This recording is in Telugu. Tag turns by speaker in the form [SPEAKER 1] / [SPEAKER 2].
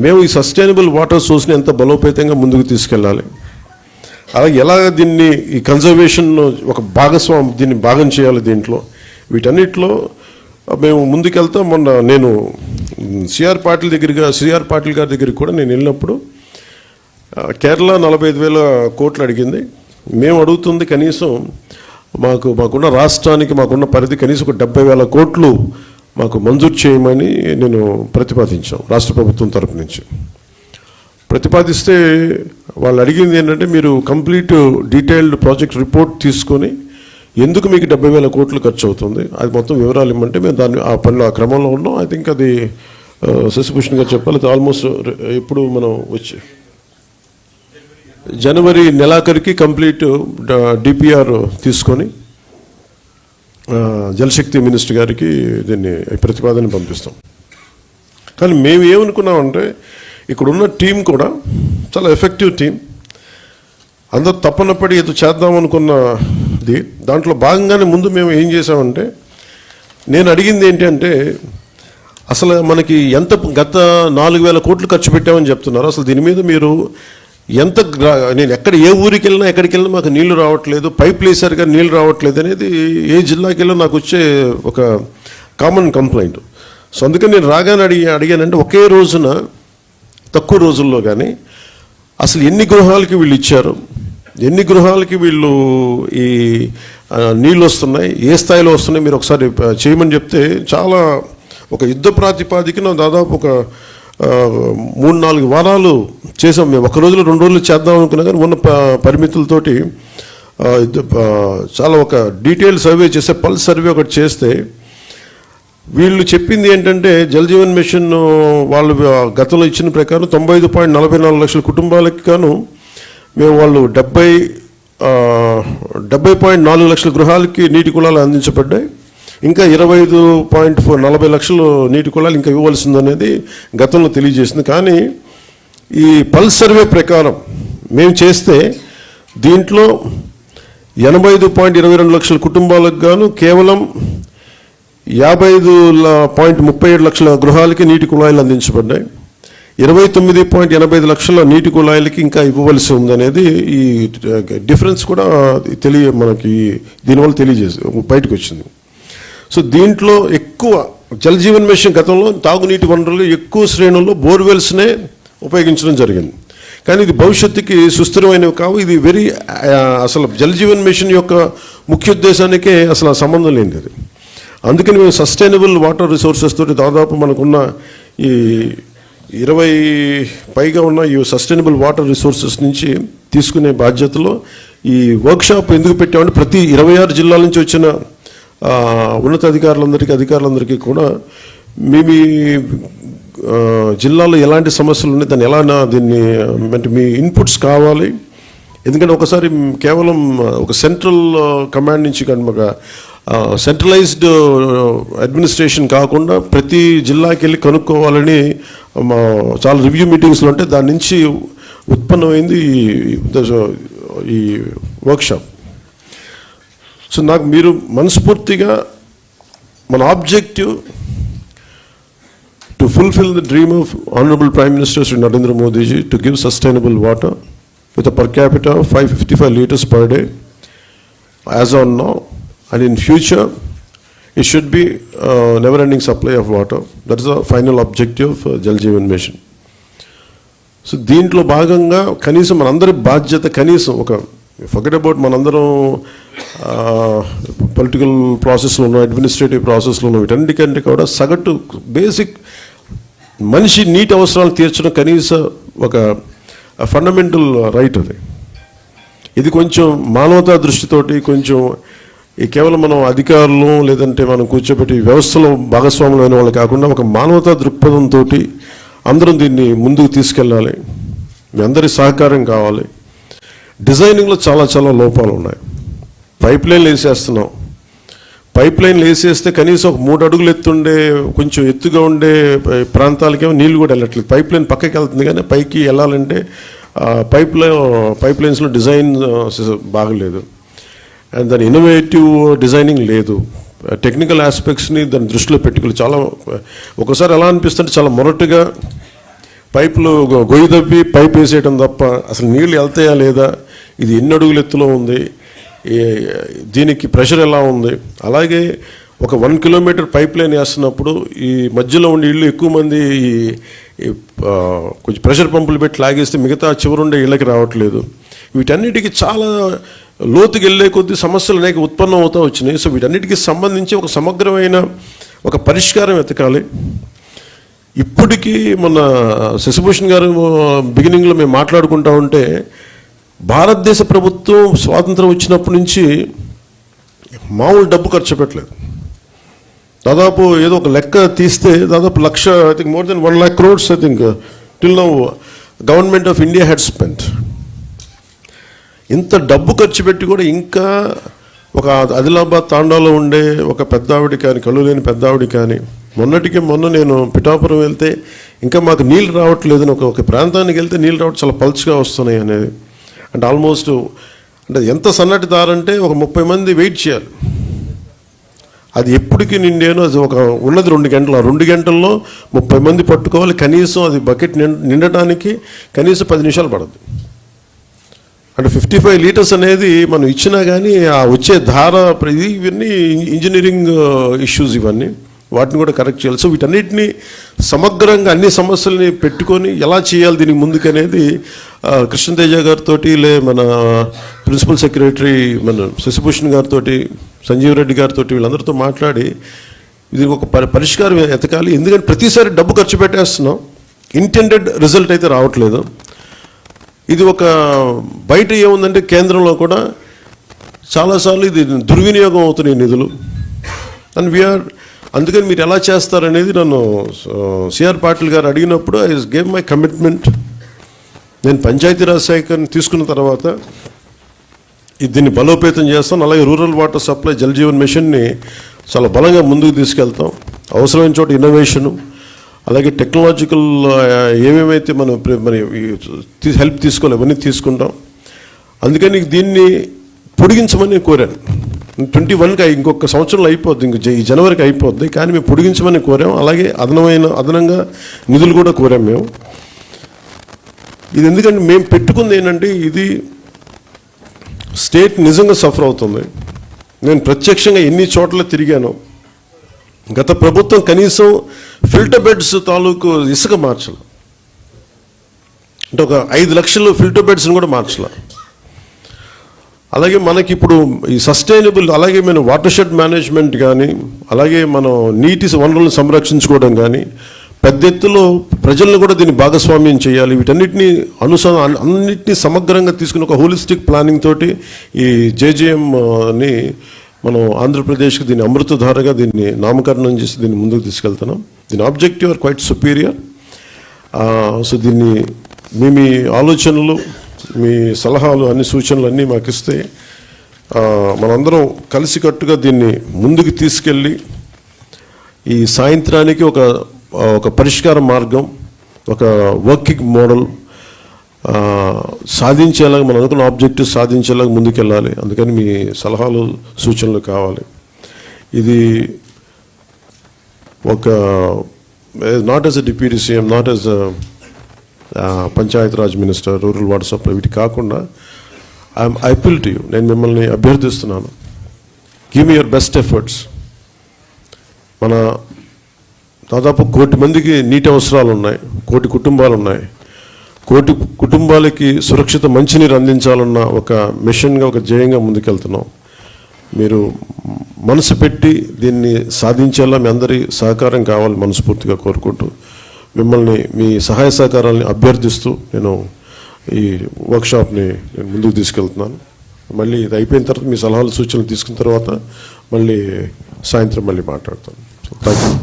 [SPEAKER 1] మేము ఈ సస్టైనబుల్ వాటర్ సోర్స్ని ఎంత బలోపేతంగా ముందుకు తీసుకెళ్ళాలి, అలాగే ఎలా దీన్ని ఈ కన్జర్వేషన్ ఒక దీన్ని భాగం చేయాలి దీంట్లో, వీటన్నిటిలో మేము ముందుకెళ్తాం. మొన్న నేను సిఆర్ పాటిల్ గారి దగ్గరికి కూడా నేను వెళ్ళినప్పుడు కేరళ 45,000 కోట్లు అడిగింది. మేము అడుగుతుంది కనీసం మాకున్న రాష్ట్రానికి మాకున్న పరిధి కనీసం ఒక 70,000 కోట్లు మాకు మంజూరు చేయమని నేను ప్రతిపాదించాం. రాష్ట్ర ప్రభుత్వం తరపు నుంచి ప్రతిపాదిస్తే వాళ్ళు అడిగింది ఏంటంటే, మీరు కంప్లీట్ డీటెయిల్డ్ ప్రాజెక్ట్ రిపోర్ట్ తీసుకొని ఎందుకు మీకు 70,000 కోట్లు ఖర్చు అవుతుంది అది మొత్తం వివరాలు ఇవ్వమంటే మేము దాన్ని ఆ పనిలో ఆ క్రమంలో ఉన్నాం. ఐ థింక్ అది శశిభూషణ్ గారు చెప్పాలి, అది ఆల్మోస్ట్ ఇప్పుడు మనం వచ్చి జనవరి నెలాఖరికి కంప్లీట్ డిపిఆర్ తీసుకొని జలశక్తి మినిస్టర్ గారికి దీన్ని ప్రతిపాదన పంపిస్తాం. కానీ మేము ఏమనుకున్నామంటే, ఇక్కడున్న టీం కూడా చాలా ఎఫెక్టివ్ టీం, అందరూ తప్పనప్పటి ఏదో చేద్దాం అనుకున్నది. దాంట్లో భాగంగానే ముందు మేము ఏం చేసామంటే, నేను అడిగింది ఏంటంటే, అసలు మనకి ఎంత గత 4,000 కోట్లు ఖర్చు పెట్టామని చెప్తున్నారు, అసలు దీని మీద మీరు ఎంత, నేను ఏ ఊరికి వెళ్ళినా ఎక్కడికి వెళ్ళినా మాకు నీళ్లు రావట్లేదు, పైపులు వేసారుగా నీళ్ళు రావట్లేదు అనేది ఏ జిల్లాకి వెళ్ళినా నాకు వచ్చే ఒక కామన్ కంప్లైంట్. సో అందుకని నేను రాగానే అడిగానంటే, ఒకే రోజున తక్కువ రోజుల్లో కానీ అసలు ఎన్ని గృహాలకి వీళ్ళు ఇచ్చారు, ఎన్ని గృహాలకి వీళ్ళు ఈ నీళ్ళు వస్తున్నాయి, ఏ స్థాయిలో వస్తున్నాయి మీరు ఒకసారి చేయమని చెప్తే, చాలా ఒక యుద్ధ ప్రాతిపాదికన దాదాపు ఒక 3-4 వారాలు చేసాం. మేము ఒక రోజులో 2 రోజులు చేద్దాం అనుకున్నా కానీ ఉన్న పరిమితులతోటి చాలా ఒక డీటెయిల్ సర్వే చేస్తే, పల్స్ సర్వే ఒకటి చేస్తే వీళ్ళు చెప్పింది ఏంటంటే, జల్ జీవన్ మిషన్ వాళ్ళు గతంలో ఇచ్చిన ప్రకారం 95.44 లక్షల కుటుంబాలకు గాను మేము వాళ్ళు 70.4 లక్షల గృహాలకి నీటి కుళాలు అందించబడ్డాయి. ఇంకా 25.40 లక్షలు నీటి కుళాలు ఇంకా ఇవ్వవలసిందనేది గతంలో తెలియజేసింది. కానీ ఈ పల్స్ సర్వే ప్రకారం మేము చేస్తే దీంట్లో 85.22 లక్షల కుటుంబాలకు గాను కేవలం 55.37 లక్షల గృహాలకి నీటి కుళాయిలు అందించబడ్డాయి. 29.85 లక్షల నీటి కుళాయిలకి ఇంకా ఇవ్వవలసి ఉందనేది ఈ డిఫరెన్స్ కూడా మనకి దీనివల్ల బయటకు వచ్చింది. సో దీంట్లో ఎక్కువ జల్ జీవన్ మిషన్ గతంలో తాగునీటి వనరులు ఎక్కువ శ్రేణుల్లో బోర్వెల్స్నే ఉపయోగించడం జరిగింది. కానీ ఇది భవిష్యత్తుకి సుస్థిరమైనవి కావు. ఇది అసలు జల్ జీవన్ మిషన్ యొక్క ముఖ్య ఉద్దేశానికే అసలు సంబంధం లేనిది అది. అందుకని మేము సస్టైనబుల్ వాటర్ రిసోర్సెస్ తోటి దాదాపు మనకున్న ఈ 20 పైగా ఉన్న ఈ సస్టైనబుల్ వాటర్ రిసోర్సెస్ నుంచి తీసుకునే బాధ్యతలో ఈ వర్క్షాప్ ఎందుకు పెట్టామంటే, ప్రతి 26 జిల్లాల నుంచి వచ్చిన అధికారులందరికీ కూడా మీ జిల్లాలో ఎలాంటి సమస్యలు ఉన్నాయి, దాన్ని దీన్ని అంటే మీ ఇన్పుట్స్ కావాలి. ఎందుకంటే ఒకసారి కేవలం ఒక సెంట్రల్ కమాండ్ నుంచి కానీ ఒక సెంట్రలైజ్డ్ అడ్మినిస్ట్రేషన్ కాకుండా ప్రతి జిల్లాకి వెళ్ళి కనుక్కోవాలని చాలా రివ్యూ మీటింగ్స్లో ఉంటే దాని నుంచి ఉత్పన్నమైంది ఈ వర్క్షాప్. సో నాకు మీరు మనస్ఫూర్తిగా మన objective to fulfil the dream of honourable prime minister Shri Narendra Modiji to give sustainable water with a per capita of 555 liters per day as on now, and in future it should be never ending supply of water. That is the final objective of Jal Jeevan Mission. So దీంట్లో భాగంగా కనీసం మనందరి బాధ్యత, కనీసం ఒక ఫర్గెట్ అబౌట్ మనందరం పొలిటికల్ ప్రాసెస్లో ఉన్నాం, అడ్మినిస్ట్రేటివ్ ప్రాసెస్లో ఉన్నాం, వీటన్నిటికంటే కూడా సగటు బేసిక్ మనిషి నీటి అవసరాలు తీర్చడం కనీస ఒక ఫండమెంటల్ రైట్ అది. ఇది కొంచెం మానవతా దృష్టితోటి కొంచెం కేవలం మనం అధికారులు లేదంటే మనం కూర్చోబెట్టి వ్యవస్థలో భాగస్వాములైన వాళ్ళు కాకుండా ఒక మానవతా దృక్పథంతో అందరం దీన్ని ముందుకు తీసుకెళ్ళాలి. మీ అందరి సహకారం కావాలి. డిజైనింగ్లో చాలా చాలా లోపాలు ఉన్నాయి. పైప్ లైన్లు వేసేస్తున్నాం. పైప్ లైన్లు వేసేస్తే కనీసం ఒక 3 అడుగులు ఎత్తుండే కొంచెం ఎత్తుగా ఉండే ప్రాంతాలకేమో నీళ్ళు కూడా వెళ్ళట్లేదు. పైప్ లైన్ పక్కకి వెళ్తుంది కానీ పైకి వెళ్ళాలంటే పైప్ లైన్స్లో డిజైన్ బాగలేదు, అండ్ దాని ఇన్నోవేటివ్ డిజైనింగ్ లేదు. టెక్నికల్ ఆస్పెక్ట్స్ని దాన్ని దృష్టిలో పెట్టుకుని చాలా ఒకసారి ఎలా అనిపిస్తుంటే చాలా మొరటుగా పైపులు గొయ్యి తవ్వి పైప్ వేసేయడం తప్ప అసలు నీళ్ళు వెళ్తాయా లేదా, ఇది ఎన్ని అడుగుల ఎత్తులో ఉంది, దీనికి ప్రెషర్ ఎలా ఉంది. అలాగే ఒక 1 కిలోమీటర్ పైప్ లైన్ వేస్తున్నప్పుడు ఈ మధ్యలో ఉండే ఇళ్ళు ఎక్కువ మంది కొంచెం ప్రెషర్ పంపులు పెట్టి లాగేస్తే మిగతా చివరుండే ఇళ్ళకి రావట్లేదు. వీటన్నిటికీ చాలా లోతుకి వెళ్ళే కొద్దీ సమస్యలు అనేక ఉత్పన్నం అవుతూ వచ్చినాయి. సో వీటన్నిటికీ సంబంధించి ఒక సమగ్రమైన ఒక పరిష్కారం వెతకాలి. ఇప్పటికీ మన శశిభూషణ్ గారు బిగినింగ్లో మేము మాట్లాడుకుంటా ఉంటే భారతదేశ ప్రభుత్వం స్వాతంత్రం వచ్చినప్పటి నుంచి మామూలు డబ్బు ఖర్చు పెట్టలేదు. దాదాపు ఏదో ఒక లెక్క తీస్తే దాదాపు 1,00,000, I think more than 1 lakh crores I think till now government of India had spent. ఇంత డబ్బు ఖర్చు పెట్టి కూడా ఇంకా ఒక ఆదిలాబాద్ తాండాలో ఉండే ఒక పెద్ద ఆవిడ కానీ, కళ్ళు లేని పెద్ద ఆవిడ కానీ, మొన్న నేను పిఠాపురం వెళ్తే ఇంకా మాకు నీళ్ళు రావట్లేదని ఒక ప్రాంతానికి వెళ్తే నీళ్ళు రావడం చాలా పల్చగా వస్తున్నాయి అనేది. అంటే ఆల్మోస్ట్ అంటే ఎంత సన్నటి దారంటే ఒక 30 మంది వెయిట్ చేయాలి. అది ఎప్పటికీ నిండేను, అది ఒక ఉన్నది 2 గంటలు. ఆ 2 గంటల్లో 30 మంది పట్టుకోవాలి. కనీసం అది బకెట్ నిండటానికి కనీసం 10 నిమిషాలు పడదు. అంటే 55 లీటర్స్ అనేది మనం ఇచ్చినా కానీ ఆ వచ్చే ధార ఇవన్నీ ఇంజనీరింగ్ ఇష్యూస్, ఇవన్నీ వాటిని కూడా కరెక్ట్ చేయాలి. సో వీటన్నిటిని సమగ్రంగా అన్ని సమస్యల్ని పెట్టుకొని ఎలా చేయాలి దీనికి ముందుకనేది కృష్ణతేజ గారితో, మన ప్రిన్సిపల్ సెక్రటరీ మన శశిభూషణ్ గారితో, సంజీవ్ రెడ్డి గారితో వీళ్ళందరితో మాట్లాడి ఇది ఒక పరిష్కారం ఎతకాలి. ఎందుకంటే ప్రతిసారి డబ్బు ఖర్చు పెట్టేస్తున్నాం, ఇంటెండెడ్ రిజల్ట్ అయితే రావట్లేదు. ఇది ఒక బయట ఏముందంటే కేంద్రంలో కూడా చాలాసార్లు ఇది దుర్వినియోగం అవుతున్నాయి నిధులు. అండ్ అందుకని మీరు ఎలా చేస్తారనేది నన్ను సిఆర్ పాటిల్ గారు అడిగినప్పుడు ఐ గేవ్ మై కమిట్మెంట్. నేను పంచాయతీరాజ్ శాఖని తీసుకున్న తర్వాత దీన్ని బలోపేతం చేస్తాం. అలాగే rural water supply Jal Jeevan మిషన్ని చాలా బలంగా ముందుకు తీసుకెళ్తాం. అవసరమైన చోట ఇన్నోవేషను, అలాగే టెక్నాలజికల్ ఏమేమైతే మనం హెల్ప్ తీసుకోవాలి అవన్నీ తీసుకుంటాం. అందుకని దీన్ని పొడిగించమని కోరాను. 21కి ఇంకొక సంవత్సరంలో అయిపోద్ది, ఇంక ఈ జనవరికి అయిపోద్ది. కానీ మేము పొడిగించమని కోరాం. అలాగే అదనంగా నిధులు కూడా కోరాం మేము. ఇది ఎందుకంటే మేము పెట్టుకుంది ఏంటంటే ఇది స్టేట్ నిజంగా సఫర్ అవుతుంది. నేను ప్రత్యక్షంగా ఎన్ని చోట్ల తిరిగాను. గత ప్రభుత్వం కనీసం ఫిల్టర్ బెడ్స్ తాలూకు ఇసుక మార్చాలి, అంటే ఒక 5 లక్షలు ఫిల్టర్ బెడ్స్ని కూడా మార్చాలి. అలాగే మనకి ఇప్పుడు ఈ సస్టైనబుల్, అలాగే మనం వాటర్ షెడ్ మేనేజ్మెంట్ కానీ, అలాగే మనం నీటి వనరులను సంరక్షించుకోవడం కానీ, పెద్ద ఎత్తులో ప్రజలను కూడా దీన్ని భాగస్వామ్యం చేయాలి. వీటన్నిటిని అన్నిటినీ సమగ్రంగా తీసుకుని ఒక హోలిస్టిక్ ప్లానింగ్ తోటి ఈ జేజేఎంని మనం ఆంధ్రప్రదేశ్కి దీన్ని అమృతధారగా దీన్ని నామకరణం చేసి దీన్ని ముందుకు తీసుకెళ్తున్నాం. దీని objective are quite superior. So దీన్ని మీ ఆలోచనలు, మీ సలహాలు, అన్ని సూచనలు అన్నీ మాకు ఇస్తే మనందరం కలిసికట్టుగా దీన్ని ముందుకు తీసుకెళ్ళి ఈ సాయంత్రానికి ఒక పరిష్కార మార్గం, ఒక వర్కింగ్ మోడల్ సాధించేలాగా, మనం అనుకున్న ఆబ్జెక్టివ్ సాధించేలాగా ముందుకెళ్ళాలి. అందుకని మీ సలహాలు, సూచనలు కావాలి. ఇది ఒక not as a deputy CM, not as a Panchayat Raj minister, rural water supply, వీటి కాకుండా ఐ అపీల్ టు యూ, నేను మిమ్మల్ని అభ్యర్థిస్తున్నాను. Give me your best efforts. మన దాదాపు 1 కోటి మందికి నీటి అవసరాలు ఉన్నాయి, 1 కోటి కుటుంబాలు ఉన్నాయి. 1 కోటి కుటుంబాలకి సురక్షిత మంచినీరు అందించాలన్న ఒక మిషన్గా, ఒక ధ్యేయంగా ముందుకెళ్తున్నాం. మీరు మనసు పెట్టి దీన్ని సాధించేలా మీ అందరి సహకారం కావాలి మనస్ఫూర్తిగా కోరుకుంటూ, మిమ్మల్ని మీ సహాయ సహకారాలని అభ్యర్థిస్తూ నేను ఈ వర్క్షాప్ని నేను ముందుకు తీసుకెళ్తున్నాను. మళ్ళీ ఇది అయిపోయిన తర్వాత మీ సలహాలు, సూచనలు తీసుకున్న తర్వాత మళ్ళీ సాయంత్రం మళ్ళీ మాట్లాడతాను. Thank you.